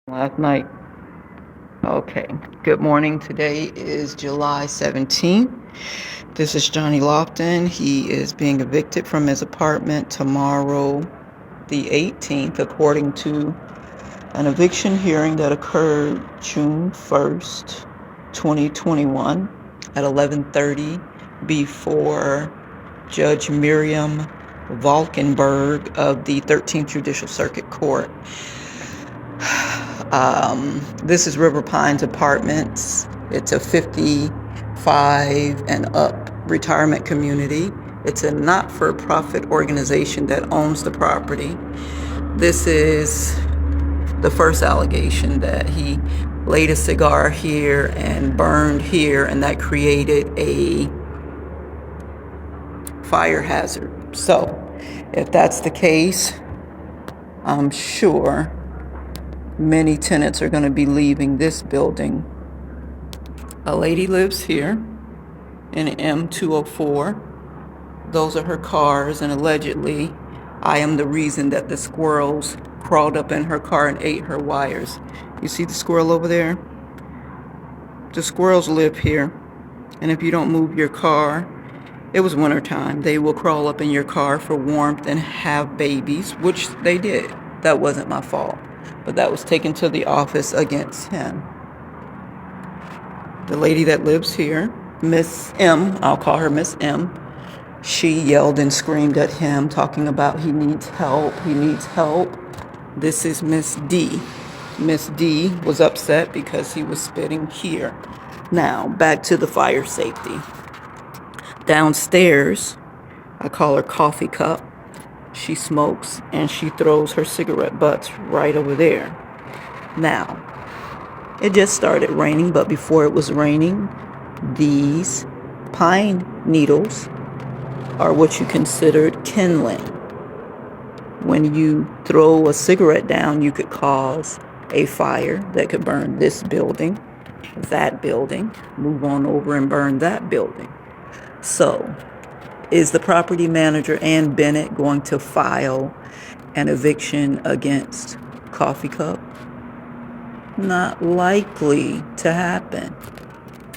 Last night. Okay. Good morning. Today is July 17th. This is Johnny Lofton. He is being evicted from his apartment tomorrow, the 18th, according to an eviction hearing that occurred June 1st, 2021 at 11:30 before Judge Miriam Valkenburg of the 13th Judicial Circuit Court. This is River Pines Apartments. It's a 55 and up retirement community. It's a not-for-profit organization that owns the property. This is the first allegation that he laid a cigar here and burned here, and that created a fire hazard. So, if that's the case, I'm sure many tenants are going to be leaving this building. A lady lives here in M204. Those are her cars, and allegedly, I am the reason that the squirrels crawled up in her car and ate her wires. You see the squirrel over there? The squirrels live here, and if you don't move your car, it was wintertime, they will crawl up in your car for warmth and have babies, which they did. That wasn't my fault. But that was taken to the office against him. The lady that lives here, Miss M, I'll call her Miss M, she yelled and screamed at him, talking about he needs help. This is Miss D. Miss D was upset because he was spitting here. Now, back to the fire safety. Downstairs, I call her Coffee Cup. She smokes and she throws her cigarette butts right over there. Now, it just started raining, but before it was raining, these pine needles are what you considered kindling. When you throw a cigarette down, you could cause a fire that could burn this building, that building, move on over and burn that building. So, is the property manager Ann Bennett going to file an eviction against Coffee Cup? Not likely to happen.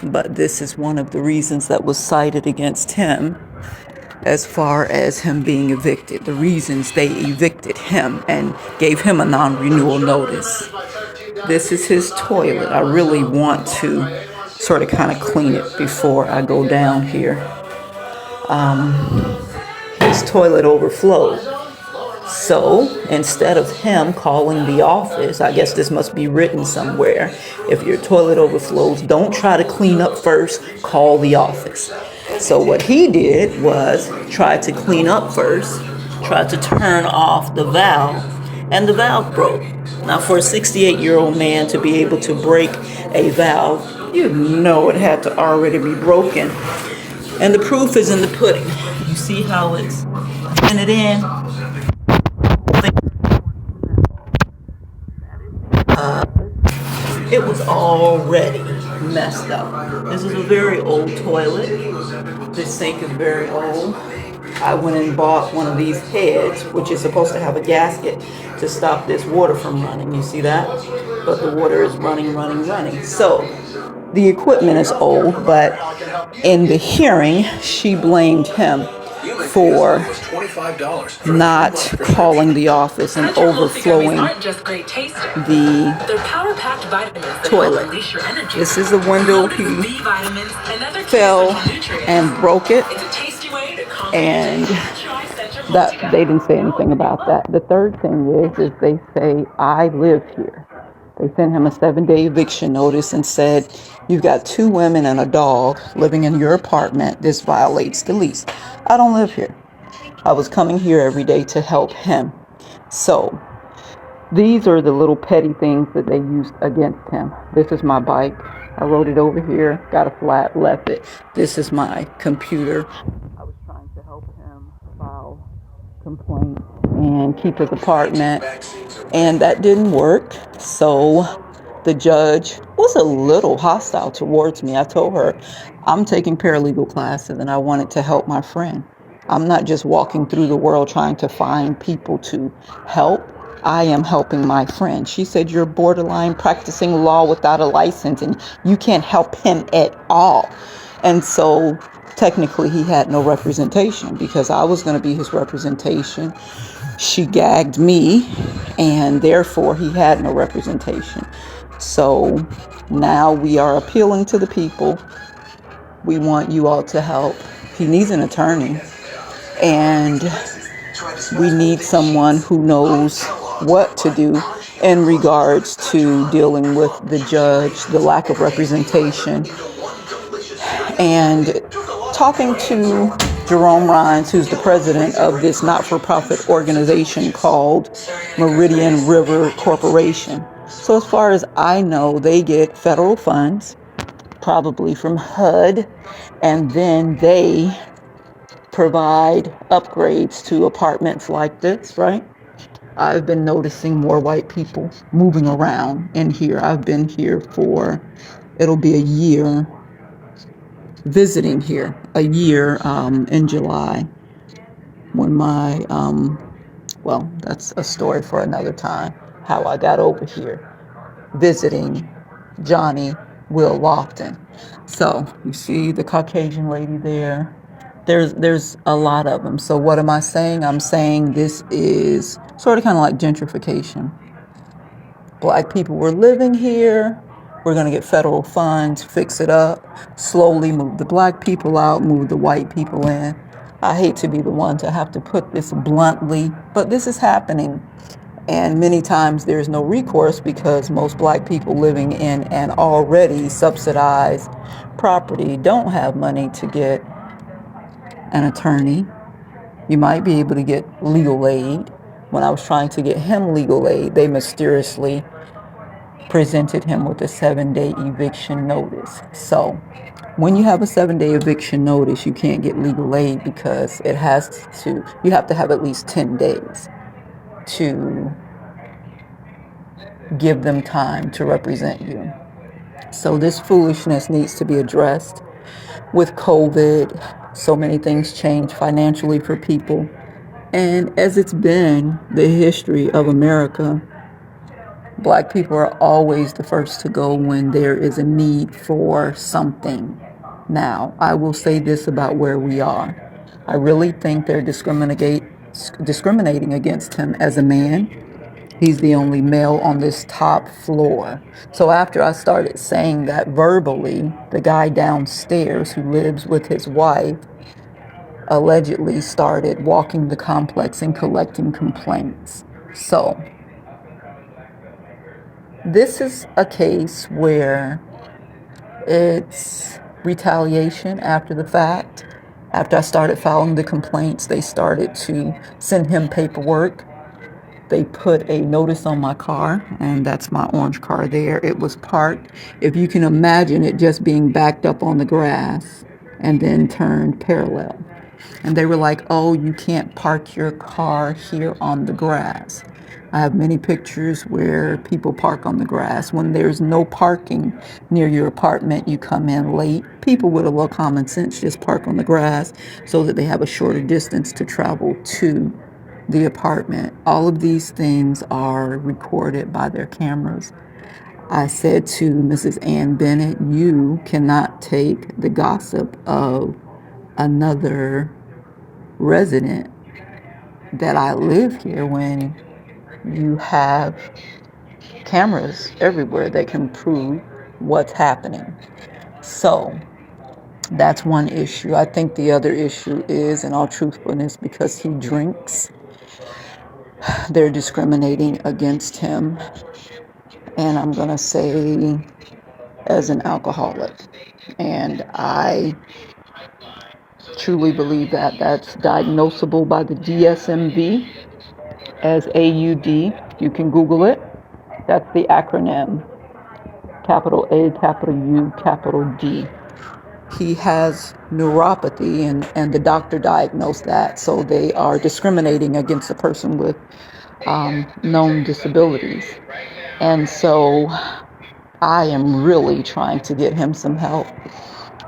But this is one of the reasons that was cited against him as far as him being evicted. The reasons they evicted him and gave him a non-renewal notice. This is his toilet. I really want to sort of kind of clean it before I go down here. His toilet overflowed. So instead of him calling the office, I guess this must be written somewhere. If your toilet overflows, don't try to clean up first, call the office. So what he did was try to clean up first, tried to turn off the valve, and the valve broke. Now for a 68-year-old man to be able to break a valve, you know it had to already be broken. And the proof is in the pudding. You see how it's printed in? It was already messed up. This is a very old toilet. This sink is very old. I went and bought one of these heads, which is supposed to have a gasket to stop this water from running. You see that? But the water is running. So the equipment is old, but in the hearing, she blamed him for not calling the office and overflowing the toilet. This is the window. He fell and broke it, and that they didn't say anything about that. The third thing is they say, I live here. They sent him a 7-day eviction notice and said, you've got 2 women and a dog living in your apartment. This violates the lease. I don't live here. I was coming here every day to help him. So these are the little petty things that they used against him. This is my bike. I rode it over here, got a flat, left it. This is my computer. I was trying to help him file complaint and keep his apartment, and that didn't work. So the judge was a little hostile towards me. I told her I'm taking paralegal classes and I wanted to help my friend. I'm not just walking through the world trying to find people to help. I am helping my friend. She said, you're borderline practicing law without a license and you can't help him at all. And so technically he had no representation because I was going to be his representation. She gagged me and therefore he had no representation. So now we are appealing to the people. We want you all to help. He needs an attorney and we need someone who knows what to do in regards to dealing with the judge, the lack of representation, and talking to Jerome Rines, who's the president of this not-for-profit organization called Meridian River Corporation. So as far as I know, they get federal funds, probably from HUD, and then they provide upgrades to apartments like this, right? I've been noticing more white people moving around in here. I've been here for, it'll be a year, visiting here, a year in July, when my, well, that's a story for another time, how I got over here, visiting Johnny Will Lofton. So you see the Caucasian lady there. There's a lot of them. So what am I saying? I'm saying this is sort of kind of like gentrification. Black people were living here. We're going to get federal funds, fix it up, slowly move the black people out, move the white people in. I hate to be the one to have to put this bluntly, but this is happening. And many times there's no recourse because most black people living in an already subsidized property don't have money to get an attorney. You might be able to get legal aid. When I was trying to get him legal aid, they mysteriously presented him with a 7-day eviction notice. So when you have a 7-day eviction notice, you can't get legal aid because you have to have at least 10 days to give them time to represent you. So this foolishness needs to be addressed. With COVID, so many things change financially for people. And as it's been the history of America, black people are always the first to go when there is a need for something. Now, I will say this about where we are. I really think they're discriminating against him as a man. He's the only male on this top floor. So after I started saying that verbally, the guy downstairs who lives with his wife allegedly started walking the complex and collecting complaints. So this is a case where it's retaliation after the fact. After I started filing the complaints, they started to send him paperwork. They put a notice on my car, and that's my orange car there. It was parked. If you can imagine it just being backed up on the grass and then turned parallel. And they were like, oh, you can't park your car here on the grass. I have many pictures where people park on the grass. When there's no parking near your apartment, you come in late. People with a little common sense just park on the grass so that they have a shorter distance to travel to the apartment. All of these things are recorded by their cameras. I said to Mrs. Ann Bennett, you cannot take the gossip of another resident that I live here when you have cameras everywhere that can prove what's happening. So that's one issue. I think the other issue is, in all truthfulness, because he drinks, they're discriminating against him. And I'm going to say as an alcoholic. And I truly believe that that's diagnosable by the DSMV as AUD. You can Google it. That's the acronym. Capital A, capital U, capital D. He has neuropathy, and the doctor diagnosed that. So they are discriminating against a person with known disabilities. And so I am really trying to get him some help.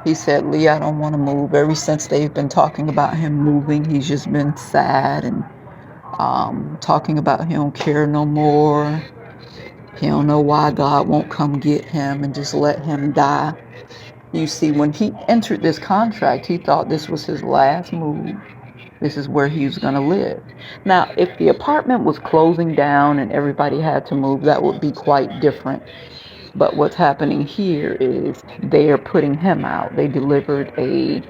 He said, Lee, I don't want to move. Ever since they've been talking about him moving, he's just been sad and talking about he don't care no more. He don't know why God won't come get him and just let him die. You see, when he entered this contract, he thought this was his last move. This is where he was going to live. Now, if the apartment was closing down and everybody had to move, that would be quite different. But what's happening here is they are putting him out. They delivered a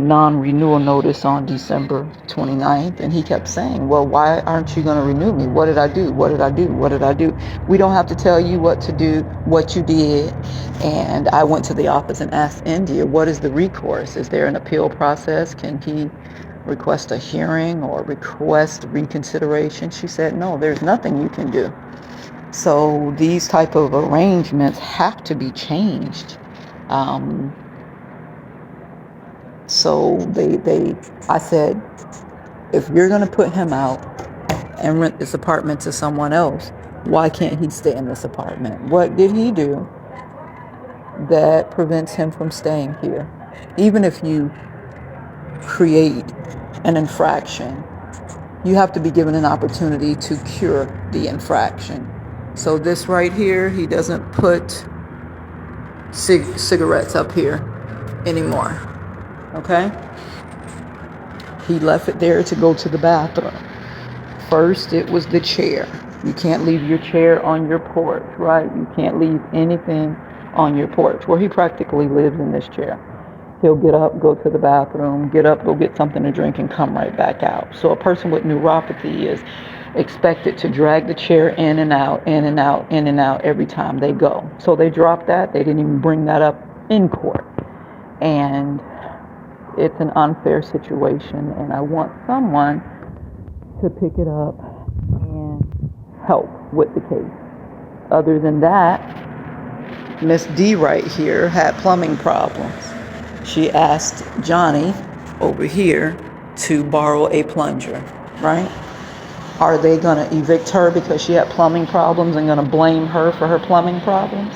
non-renewal notice on December 29th, and he kept saying, well, why aren't you going to renew me? What did I do? What did I do? What did I do? We don't have to tell you what to do, what you did. And I went to the office and asked India, what is the recourse? Is there an appeal process? Can he request a hearing or request reconsideration? She said, no, there's nothing you can do. So these type of arrangements have to be changed. So I said, if you're going to put him out and rent this apartment to someone else, why can't he stay in this apartment? What did he do that prevents him from staying here? Even if you create an infraction, you have to be given an opportunity to cure the infraction. So this right here, he doesn't put cigarettes up here anymore. Okay? He left it there to go to the bathroom. First, it was the chair. You can't leave your chair on your porch, right? You can't leave anything on your porch. Well, he practically lives in this chair. He'll get up, go to the bathroom, get up, go get something to drink, and come right back out. So a person with neuropathy is expected to drag the chair in and out, in and out, in and out every time they go. So they dropped that. They didn't even bring that up in court. And it's an unfair situation, and I want someone to pick it up and help with the case. Other than that, Miss D right here had plumbing problems. She asked Johnny over here to borrow a plunger, right? Are they going to evict her because she had plumbing problems and going to blame her for her plumbing problems?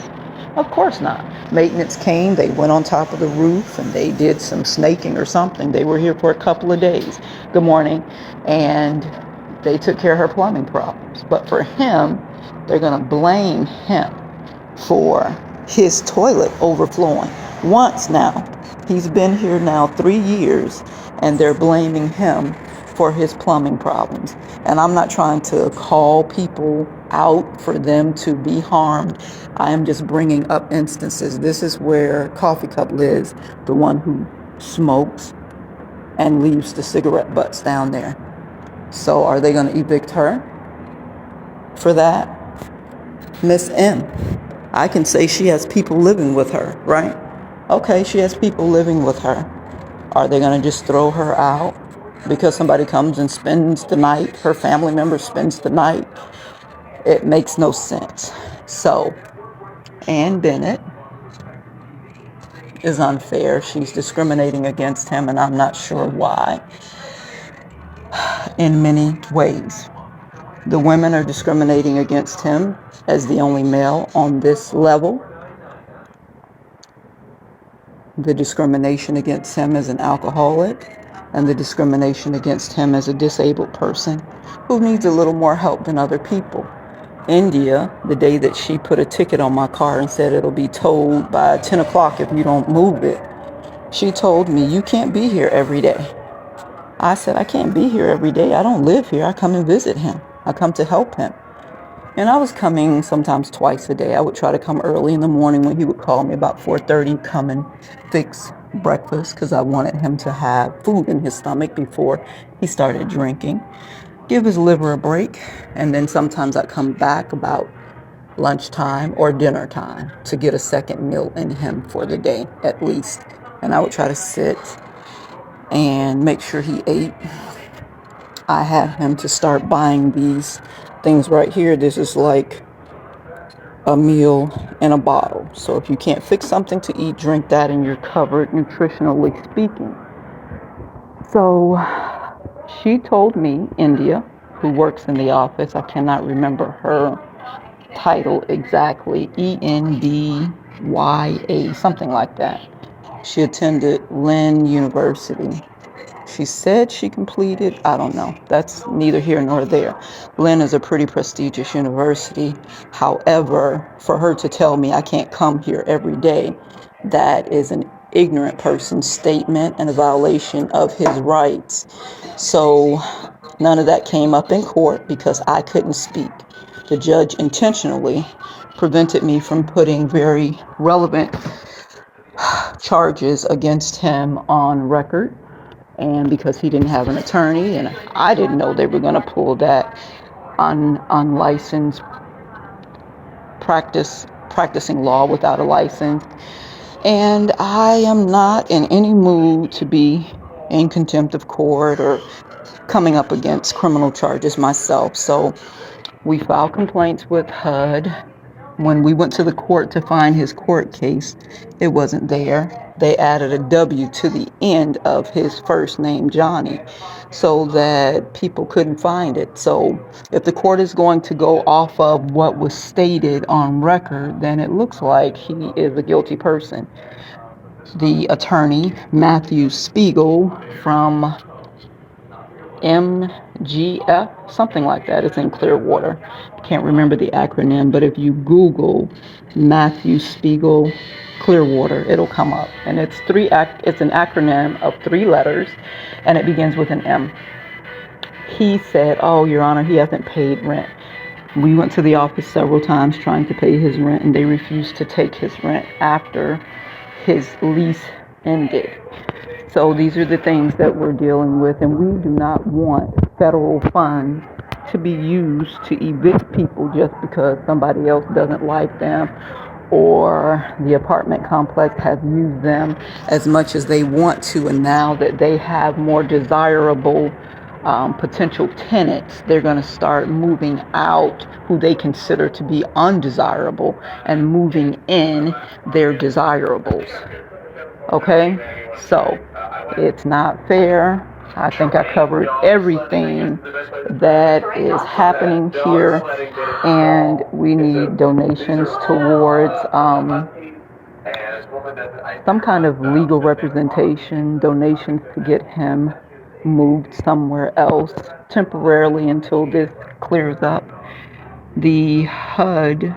Of course not. Maintenance came, they went on top of the roof, and they did some snaking or something. They were here for a couple of days. Good morning. And they took care of her plumbing problems. But for him, they're going to blame him for his toilet overflowing. Once now. He's been here now 3 years, and they're blaming him for his plumbing problems. And I'm not trying to call people out for them to be harmed. I am just bringing up instances. This is where Coffee Cup lives, the one who smokes and leaves the cigarette butts down there. So are they going to evict her for that? Miss M, I can say she has people living with her, right? Okay, she has people living with her. Are they going to just throw her out because somebody comes and spends the night, her family member spends the night? It makes no sense. So, Ann Bennett is unfair. She's discriminating against him, and I'm not sure why. In many ways. The women are discriminating against him as the only male on this level. The discrimination against him as an alcoholic, and the discrimination against him as a disabled person who needs a little more help than other people. India, the day that she put a ticket on my car and said it'll be towed by 10 o'clock if you don't move it, she told me, you can't be here every day. I said, I can't be here every day. I don't live here. I come and visit him. I come to help him. And I was coming sometimes twice a day. I would try to come early in the morning when he would call me about 4:30, come and fix breakfast because I wanted him to have food in his stomach before he started drinking. Give his liver a break. And then sometimes I'd come back about lunchtime or dinner time to get a second meal in him for the day at least. And I would try to sit and make sure he ate. I had him to start buying these things right here. This is like a meal in a bottle. So if you can't fix something to eat, drink that and you're covered nutritionally speaking. So she told me, India, who works in the office, I cannot remember her title exactly, Endya, something like that. She attended Lynn University. She said she completed. I don't know. That's neither here nor there. Lynn is a pretty prestigious university. However, for her to tell me I can't come here every day, that is an ignorant person's statement and a violation of his rights. So none of that came up in court because I couldn't speak. The judge intentionally prevented me from putting very relevant charges against him on record. And because he didn't have an attorney, and I didn't know they were going to pull that unlicensed practicing law without a license. And I am not in any mood to be in contempt of court or coming up against criminal charges myself. So we filed complaints with HUD. When we went to the court to find his court case, it wasn't there. They added a W to the end of his first name, Johnny, so that people couldn't find it. So if the court is going to go off of what was stated on record, then it looks like he is a guilty person. The attorney, Matthew Spiegel from MGF, something like that. It's in Clearwater. Can't remember the acronym, but if you Google Matthew Spiegel Clearwater, it'll come up. And it's an acronym of 3 letters, and it begins with an M. He said, "Oh, Your Honor, he hasn't paid rent." We went to the office several times trying to pay his rent, and they refused to take his rent after his lease ended. So these are the things that we're dealing with, and we do not want federal funds to be used to evict people just because somebody else doesn't like them or the apartment complex has used them as much as they want to, and now that they have more desirable potential tenants, they're going to start moving out who they consider to be undesirable and moving in their desirables. Okay, so it's not fair. I think I covered everything that is happening here, and we need donations towards some kind of legal representation, donations to get him moved somewhere else temporarily until this clears up. The HUD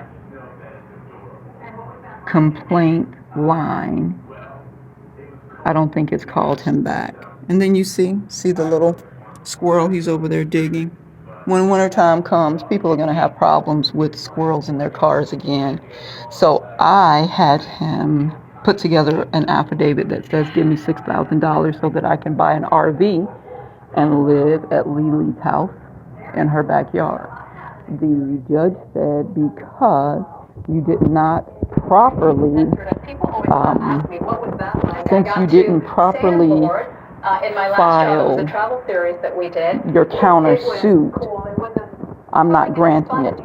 complaint line, I don't think it's called him back. And then you see the little squirrel, he's over there digging. When wintertime comes, people are going to have problems with squirrels in their cars again. So I had him put together an affidavit that says give me $6,000 so that I can buy an RV and live at Lily's house in her backyard. The judge said because you did not properly, since you didn't properly file your countersuit, I'm not granting it.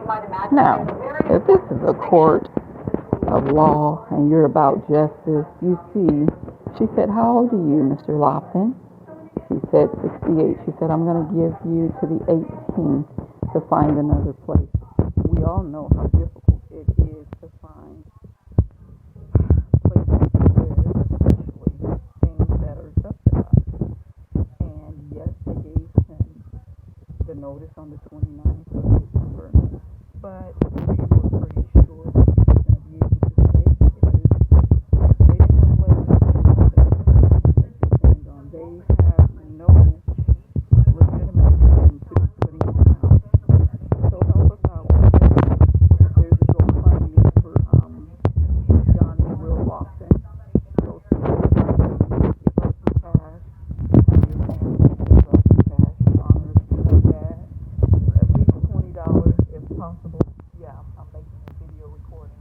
Now, if this is a court of law and you're about justice, you see, she said, "How old are you, Mr. Lofton?" He said 68. She said, "I'm going to give you to the 18th to find another place." We all know how difficult it is to find places to live, especially things that are subsidized. And yes, they gave him the notice on the 29th of December, but we were pretty sure that he was going to be able to stay because they didn't have a letter to depend on. They have no legitimate reason to be putting him out. So help us out with that. There's a GoFundMe for Johnny Will Lofton. So give us some cash. Have your family give us some cash in honor of your dad. At least $20 if possible. Yeah, I'm making a video recording.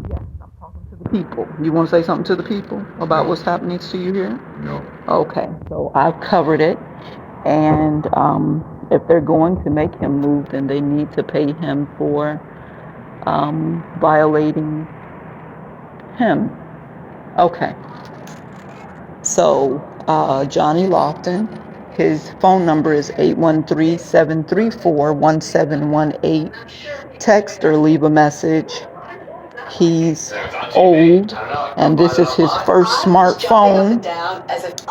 Yes, I'm talking to the people. You want to say something to the people about what's happening to you here? No. Okay, so I've covered it, and if they're going to make him move, then they need to pay him for violating him. Okay, so Johnny Lofton, his phone number is 813-734-1718. Text or leave a message He's old, and this is his first smartphone,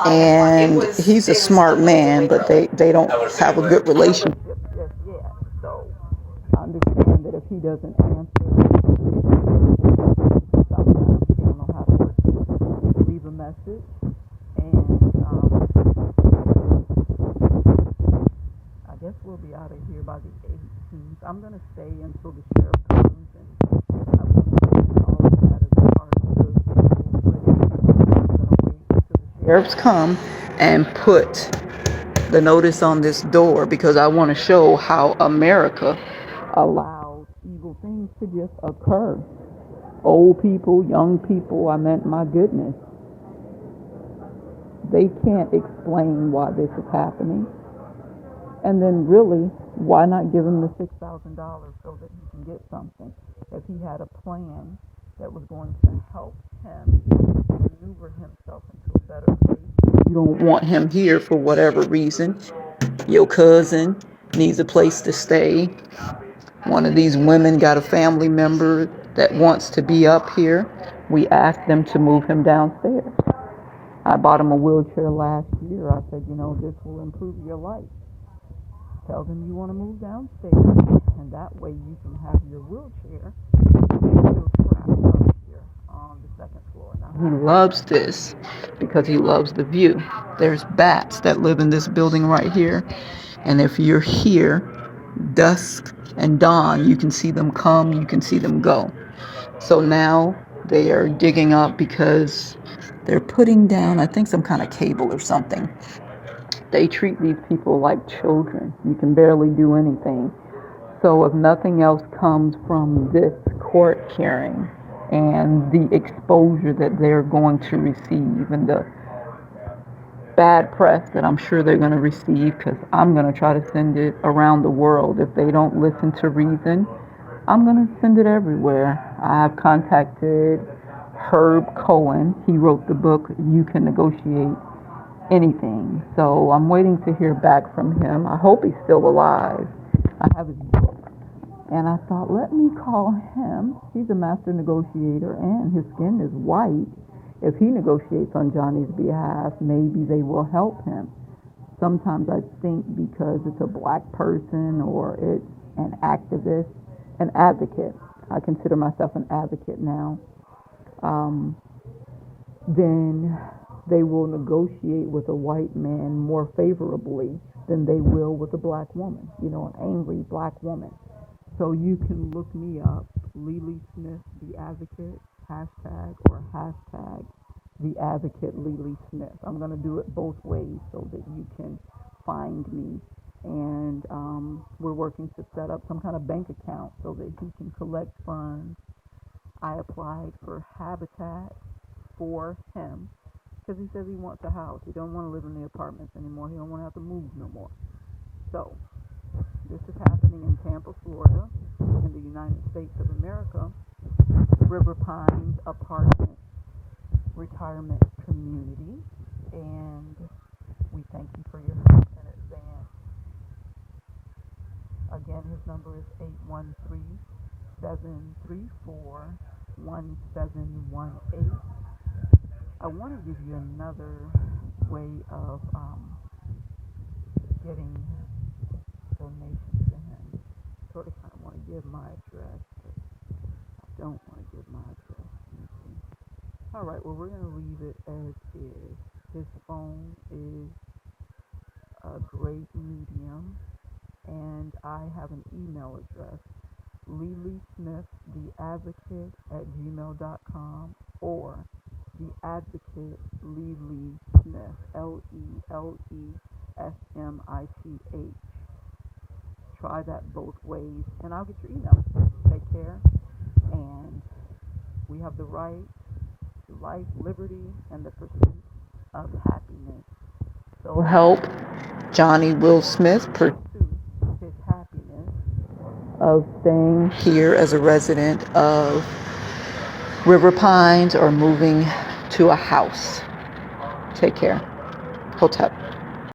and he's a smart man, but they don't have a good relationship just yet. So I understand that if he doesn't answer, sometimes he don't know how to leave a message. And I guess we'll be out of here by the 18th. I'm going to stay until the sheriff comes, and I want to do all of that as a part of the I'm going to wait until the sheriffs come and put the notice on this door, because I want to show how America allows evil things to just occur. Old people, young people, I meant, my goodness. They can't explain why this is happening. And then really, why not give him the $6,000 so that he can get something? If he had a plan that was going to help him maneuver himself into a better place. You don't want him here for whatever reason. Your cousin needs a place to stay. One of these women got a family member that wants to be up here. We asked them to move him downstairs. I bought him a wheelchair last year. I said, this will improve your life. Tell them you want to move downstairs, and that way you can have your wheelchair still trapped up here on the second floor. Now, he loves this because he loves the view. There's bats that live in this building right here, and if you're here, dusk and dawn, you can see them come, you can see them go. So now they are digging up because they're putting down, I think, some kind of cable or something. They treat these people like children. You can barely do anything. So if nothing else comes from this court hearing and the exposure that they're going to receive and the bad press that I'm sure they're going to receive, because I'm going to try to send it around the world. If they don't listen to reason, I'm going to send it everywhere. I've contacted Herb Cohen. He wrote the book, You Can Negotiate Anything. So I'm waiting to hear back from him. I hope he's still alive. I have his book. And I thought, let me call him. He's a master negotiator, and his skin is white. If he negotiates on Johnny's behalf, maybe they will help him. Sometimes I think because it's a black person or it's an activist, an advocate. I consider myself an advocate now. Then they will negotiate with a white man more favorably than they will with a black woman, an angry black woman. So you can look me up, Lily Smith, the advocate, hashtag or hashtag the advocate Lily Smith. I'm going to do it both ways so that you can find me. And we're working to set up some kind of bank account so that he can collect funds. I applied for Habitat for him because he says he wants a house. He don't want to live in the apartments anymore. He don't want to have to move no more. So this is happening in Tampa, Florida, in the United States of America. River Pines Apartment Retirement Community, and we thank you for your help in advance. Again, his number is 813-734-1718. I want to give you another way of getting donations to him. Sort of kind of want to give my address, but I don't want to give my address. All right, well, we're going to leave it as is. His phone is a great medium, and I have an email address, lelysmith@gmail.com, or the advocate Lely Smith, LELESMITH. Try that both ways, and I'll get your email. Take care, and we have the right to life, liberty, and the pursuit of happiness. So help Johnny Will Smith pursue his happiness of staying here as a resident of River Pines or moving to a house. Take care. Hotep.